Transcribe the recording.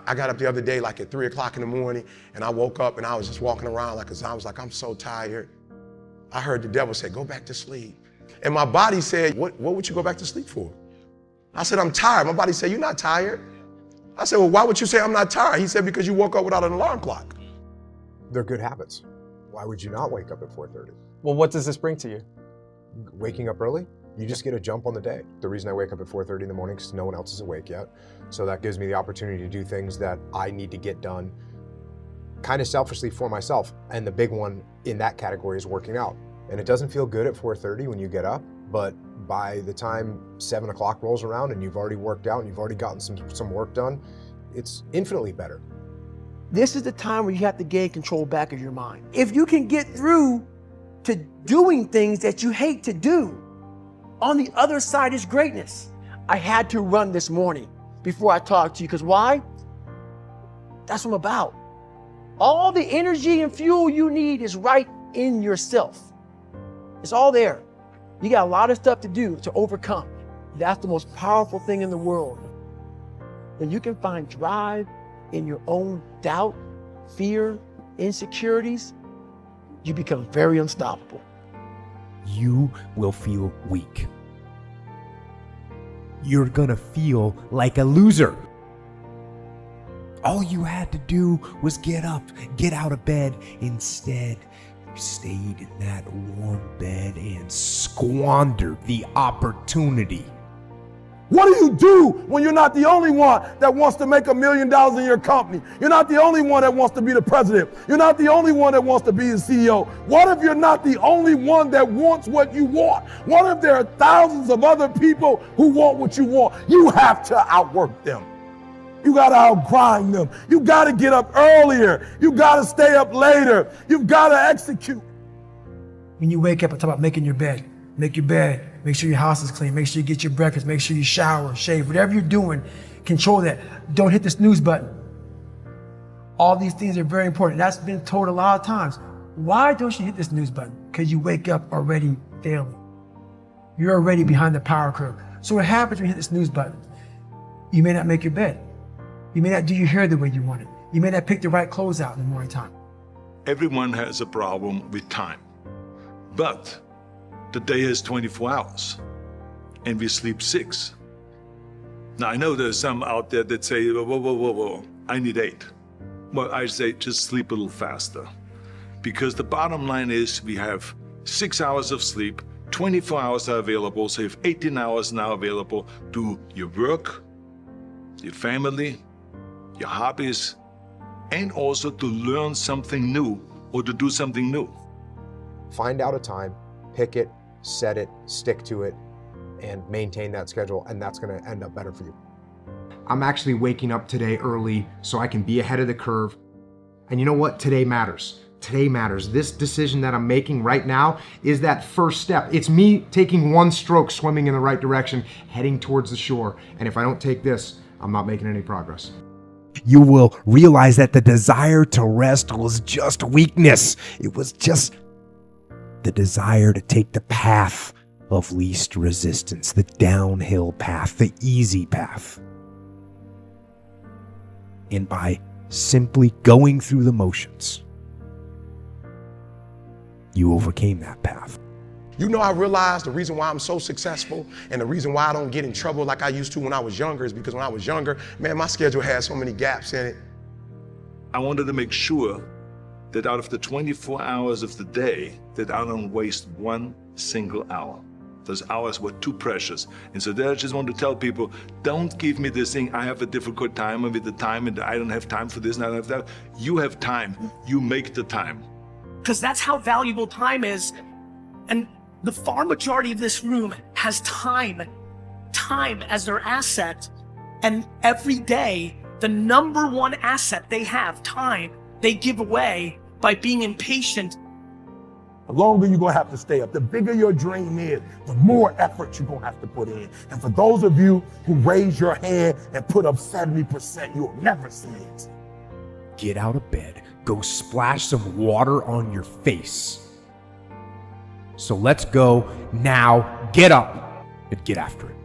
I got up the other day like at 3 o'clock in the morning, and I woke up and I was just walking around I was like, I'm so tired. I heard the devil say, go back to sleep. And my body said, what would you go back to sleep for? I said, I'm tired. My body said, you're not tired. I said, well, why would you say I'm not tired? He said, because you woke up without an alarm clock. They're good habits. Why would you not wake up at 4:30? Well, what does this bring to you? Waking up early, you just get a jump on the day. The reason I wake up at 4:30 in the morning is because no one else is awake yet. So that gives me the opportunity to do things that I need to get done kind of selfishly for myself. And the big one in that category is working out. And it doesn't feel good at 4:30 when you get up, but by the time 7 o'clock rolls around and you've already worked out and you've already gotten some work done, it's infinitely better. This is the time where you have to gain control back of your mind. If you can get through to doing things that you hate to do, on the other side is greatness. I had to run this morning before I talked to you, because why? That's what I'm about. All the energy and fuel you need is right in yourself. It's all there. You got a lot of stuff to do to overcome. That's the most powerful thing in the world. When you can find drive in your own doubt, fear, insecurities, you become very unstoppable. You will feel weak. You're gonna feel like a loser. All you had to do was get up, get out of bed. Instead, you stayed in that warm bed and squandered the opportunity. What do you do when you're not the only one that wants to make $1 million in your company? You're not the only one that wants to be the president. You're not the only one that wants to be the CEO. What if you're not the only one that wants what you want? What if there are thousands of other people who want what you want? You have to outwork them. You got to outgrind them. You got to get up earlier. You got to stay up later. You've got to execute. When you wake up, I talk about making your bed. Make your bed. Make sure your house is clean. Make sure you get your breakfast. Make sure you shower, shave. Whatever you're doing, control that. Don't hit the snooze button. All these things are very important. That's been told a lot of times. Why don't you hit the snooze button? Because you wake up already failing. You're already behind the power curve. So what happens when you hit the snooze button? You may not make your bed. You may not do your hair the way you want it. You may not pick the right clothes out in the morning time. Everyone has a problem with time. But the day has 24 hours and we sleep 6. Now I know there's some out there that say, whoa, I need 8. Well, I say just sleep a little faster. Because the bottom line is we have 6 hours of sleep, 24 hours are available, so you have 18 hours now available to your work, your family, your hobbies, and also to learn something new or to do something new. Find out a time, pick it, set it, stick to it, and maintain that schedule, and that's gonna end up better for you. I'm actually waking up today early so I can be ahead of the curve. And you know what? Today matters. Today matters. This decision that I'm making right now is that first step. It's me taking one stroke, swimming in the right direction, heading towards the shore. And if I don't take this, I'm not making any progress. You will realize that the desire to rest was just weakness. It was just the desire to take the path of least resistance, the downhill path, the easy path. And by simply going through the motions, you overcame that path. You know, I realized the reason why I'm so successful and the reason why I don't get in trouble like I used to when I was younger is because when I was younger, man, my schedule had so many gaps in it. I wanted to make sure that out of the 24 hours of the day, that I don't waste one single hour. Those hours were too precious. And so there I just want to tell people, don't give me this thing, I have a difficult time with the time and I don't have time for this and I don't have that. You have time, you make the time. Because that's how valuable time is. And the far majority of this room has time as their asset. And every day, the number one asset they have, time, they give away by being impatient. The longer you're gonna have to stay up, the bigger your dream is, the more effort you're gonna have to put in. And for those of you who raise your hand and put up 70%, you'll never see it. Get out of bed, go splash some water on your face. So let's go now, get up and get after it.